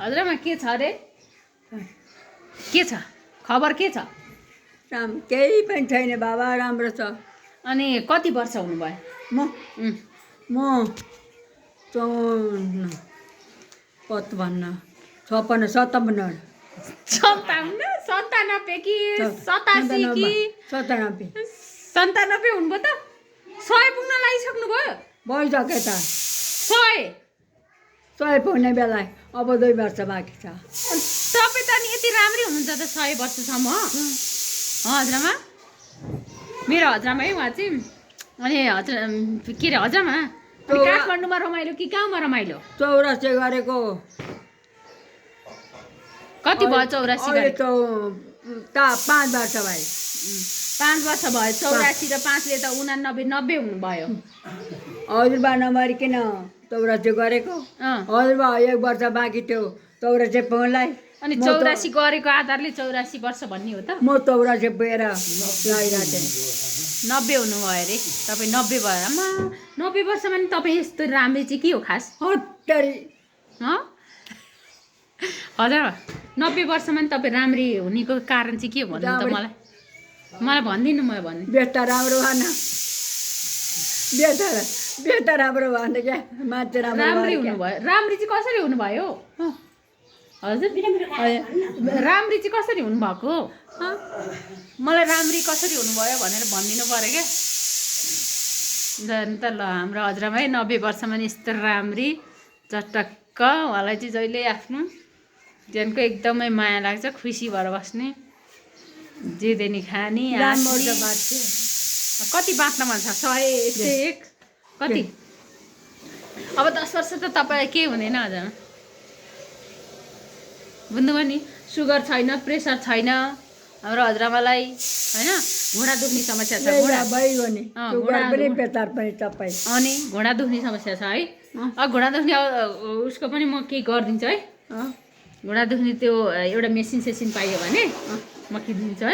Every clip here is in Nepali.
हजुरआमा के छ अरे के छ खबर के छ केही पनि छैन बाबा राम्रो छ अनि कति वर्ष हुनुभयो म 54 55 56 57 97 कि 87 कि 97 97 हुनुभयो त 100 पुग्न लागिसक्नु भयो भइसक्यो त 100 पुग्ने बेला अब 2 वर्ष बाँकी छ तपाईँ त नि यति राम्रै हुनुहुन्छ त 100 वर्षसम्म हजुरआमा मेरो हजुरआमा है उहाँ चाहिँ अनि हजुर के अरे हजुरआमा काठमाडौँमा रमाइलो कि गाउँमा रमाइलो 84 गरेको कति भयो 84 गरेको 5 वर्ष भयो 5 वर्ष भयो 84 र 5 ले त 89 90 हुनुभयो हजुरबा नमरिकन 84 गरेको हजुरबा 1 वर्ष बाँकी थियो 84 पुग्नलाई अनि 84 गरेको आधारले 84 वर्ष भन्ने हो त म 84 पुगेर लागिरहेको थिएँ 90 हुनुभयो अरे तपाईँ 90 भयो आमा 90 वर्षमा नि तपाईँ यस्तो राम्रै चाहिँ के हो खास हत्तरी हजुर 90 वर्षमा नि तपाईँ राम्री हुनेको कारण चाहिँ के हो भन्नु त मलाई भनिदिनु म भन्नु बेटा राम्रो भएन बेटा राम्रो भएन क्या मान्छे राम्री हुनुभयो राम्री चाहिँ कसरी हुनुभयो हजुर राम्री चाहिँ कसरी हुनुभएको मलाई राम्री कसरी हुनुभयो भनेर भनिदिनु पऱ्यो क्या त ल हाम्रो हजुरआमा है 90 वर्षमा नि यस्तो राम्री चटक्क उहाँलाई चाहिँ जहिले आफ्नो ज्यानको एकदमै माया लाग्छ खुसी भएर बस्ने जे देनी खाने कति बाँच्न मन छ 101 कति अब 10 वर्ष त तपाईँ के हुँदैन हजुर बुझ्नुभयो नि सुगर छैन प्रेसर छैन हाम्रो हजुरआमालाई होइन घुँडा दुख्ने समस्या छ अनि घुँडा दुख्ने समस्या छ है घुँडा दुख्ने उसको पनि म केही गरिदिन्छु है घुँडा दुख्ने त्यो एउटा मेसिन पाइयो भने म किनिदिन्छु है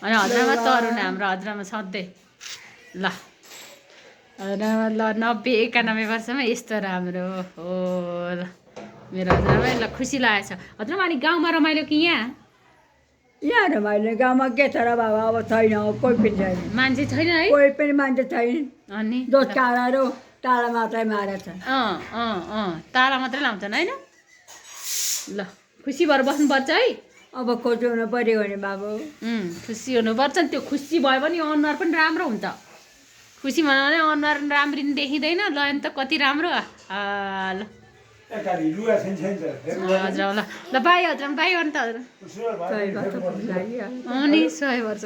अनि हजुरआमा तरुण हाम्रो हजुरआमा सधैँ ल हजुरआमा ल 90 91 वर्षमा यस्तो राम्रो हो ल मेरो हजुरआमा ल खुसी लागेको छ हजुरआमा अनि गाउँमा रमाइलो कि यहाँ रमाइलो गाउँमा के छ र बाबा अब छैन कोही पनि छैन मान्छे छैन है कोही पनि मान्छे छैन अनि दोस्ताहरू ताला मात्रै मारेछ ताला मात्रै लाउँछन् होइन ल खुसी भएर बस्नुपर्छ है अब खुसी हुनु पर्यो भने बाबु खुसी हुनुपर्छ नि त्यो खुसी भयो भने अनुहार पनि राम्रो हुन्छ खुसी भयो भने अनुहार राम्री नि देखिँदैन ल अनि त कति राम्रो ल हजुर ल बाई हजुर बाई अन्त हजुर अनि 100 वर्ष